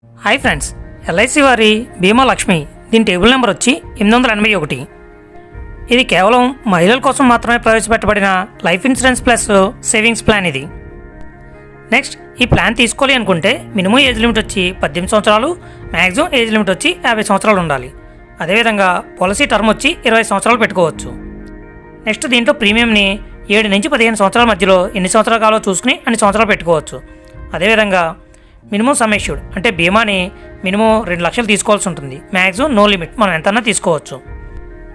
Hi friends, LIC వారి బీమా లక్ష్మి దీని టేబుల్ నెంబర్ వచ్చి 881. ఇది కేవలం మహిళల కోసం మాత్రమే ప్రవేశపెట్టబడిన life insurance plus savings plan ఇది. నెక్స్ట్, ఈ ప్లాన్ తీసుకోవాలి అనుకుంటే మినిమం ఏజ్ లిమిట్ వచ్చి 18 సంవత్సరాలు, మ్యాక్సిమం ఏజ్ లిమిట్ వచ్చి 50 సంవత్సరాలు ఉండాలి. అదేవిధంగా పాలసీ టర్మ్ వచ్చి 20 సంవత్సరాలు పెట్టుకోవచ్చు. నెక్స్ట్, దీంట్లో ప్రీమియంని 7 నుంచి 15 సంవత్సరాల మధ్యలో ఎన్ని సంవత్సరాలు కావాలో చూసుకుని అన్ని సంవత్సరాలు పెట్టుకోవచ్చు. అదేవిధంగా మినిమం సమ్ అష్యూర్డ్ అంటే బీమాని మినిమం 2 లక్షలు తీసుకోవాల్సి ఉంటుంది. మ్యాక్సిమం నో లిమిట్, మనం ఎంతన్నా తీసుకోవచ్చు.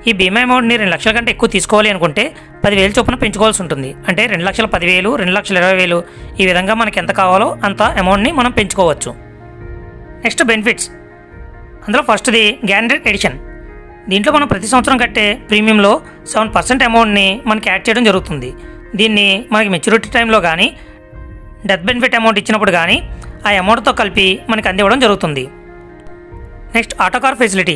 ఈ బీమా అమౌంట్ని 2 లక్షల కంటే ఎక్కువ తీసుకోవాలి అనుకుంటే 10,000 చొప్పున పెంచుకోవాల్సి ఉంటుంది. అంటే 2,10,000, 2,20,000 ఈ విధంగా మనకి ఎంత కావాలో అంత అమౌంట్ని మనం పెంచుకోవచ్చు. Next, benefits. అందులో ఫస్ట్ది గ్యారంటీడ్ ఎడిషన్. దీంట్లో మనం ప్రతి సంవత్సరం కట్టే ప్రీమియంలో 7% అమౌంట్ని మనకి యాడ్ చేయడం జరుగుతుంది. దీన్ని మనకి మెచ్యూరిటీ టైంలో కానీ డెత్ బెనిఫిట్ అమౌంట్ ఇచ్చినప్పుడు కానీ ఆ అమౌంట్తో కలిపి మనకి అందివ్వడం జరుగుతుంది. Next, auto car facility.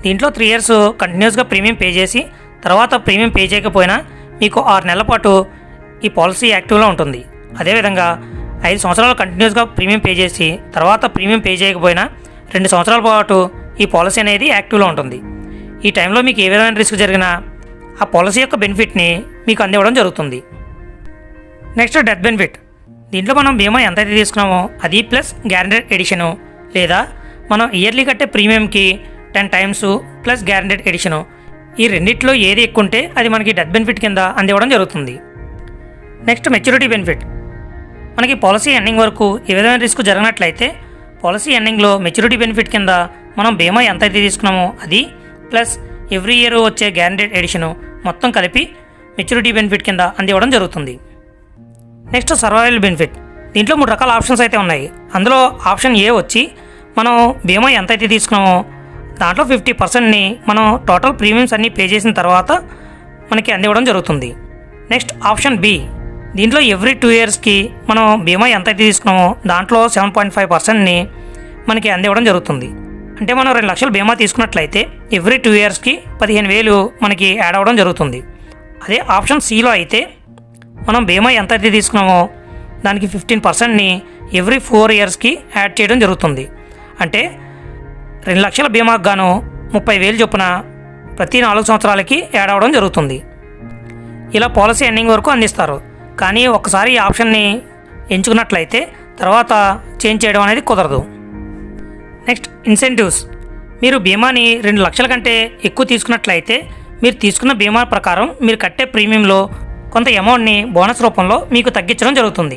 దీంట్లో 3 years కంటిన్యూస్గా ప్రీమియం పే చేసి తర్వాత ప్రీమియం పే చేయకపోయినా మీకు 6 నెలల పాటు ఈ పాలసీ యాక్టివ్లో ఉంటుంది. అదేవిధంగా 5 సంవత్సరాలు కంటిన్యూస్గా ప్రీమియం పే చేసి తర్వాత ప్రీమియం పే చేయకపోయినా 2 సంవత్సరాల పాటు ఈ పాలసీ అనేది యాక్టివ్లో ఉంటుంది. ఈ టైంలో మీకు ఏ విధమైన రిస్క్ జరిగినా ఆ పాలసీ యొక్క బెనిఫిట్ని మీకు అందివ్వడం జరుగుతుంది. Next, death benefit. దీంట్లో మనం బీమా ఎంతైతే తీసుకున్నామో అది ప్లస్ గ్యారంటీడ్ ఎడిషను, లేదా మనం ఇయర్లీ కట్టే ప్రీమియంకి 10 times ప్లస్ గ్యారంటీడ్ ఎడిషను, ఈ రెండిట్లో ఏది ఎక్కువ ఉంటే అది మనకి డెత్ బెనిఫిట్ కింద అందివ్వడం జరుగుతుంది. Next, maturity benefit. మనకి పాలసీ ఎండింగ్ వరకు ఏ విధమైన రిస్క్ జరిగినట్లయితే పాలసీ ఎండింగ్లో మెచ్యూరిటీ బెనిఫిట్ కింద మనం బీమా ఎంతైతే తీసుకున్నామో అది ప్లస్ ఎవ్రీ ఇయర్ వచ్చే గ్యారంటీడ్ ఎడిషను మొత్తం కలిపి మెచ్యూరిటీ బెనిఫిట్ కింద అందివ్వడం జరుగుతుంది. Next, survival benefit. దీంట్లో 3 రకాల ఆప్షన్స్ అయితే ఉన్నాయి. అందులో ఆప్షన్ ఏ వచ్చి మనం బీమా ఎంతైతే తీసుకున్నామో దాంట్లో 50%ని మనం టోటల్ ప్రీమియమ్స్ అన్నీ పే చేసిన తర్వాత మనకి అందివ్వడం జరుగుతుంది. Next, option B. దీంట్లో ఎవ్రీ 2 yearsకి మనం బీమా ఎంతైతే తీసుకున్నామో దాంట్లో 7.5%ని మనకి అందివ్వడం జరుగుతుంది. అంటే మనం 2 లక్షలు బీమా తీసుకున్నట్లయితే ఎవ్రీ 2 yearsకి 15,000 మనకి యాడ్ అవ్వడం జరుగుతుంది. అదే ఆప్షన్ సిలో అయితే మనం బీమా ఎంతైతే తీసుకున్నామో దానికి 15%ని ఎవ్రీ 4 yearsకి యాడ్ చేయడం జరుగుతుంది. అంటే 2 లక్షల బీమాకు గాను 30,000 చొప్పున ప్రతి 4 సంవత్సరాలకి యాడ్ అవ్వడం జరుగుతుంది. ఇలా పాలసీ ఎండింగ్ వరకు అందిస్తారు. కానీ ఒకసారి ఈ ఆప్షన్ని ఎంచుకున్నట్లయితే తర్వాత చేంజ్ చేయడం అనేది కుదరదు. Next, incentives. మీరు బీమాని 2 లక్షల కంటే ఎక్కువ తీసుకున్నట్లయితే మీరు తీసుకున్న బీమా ప్రకారం మీరు కట్టే ప్రీమియంలో కొంత అమౌంట్ని బోనస్ రూపంలో మీకు తగ్గించడం జరుగుతుంది.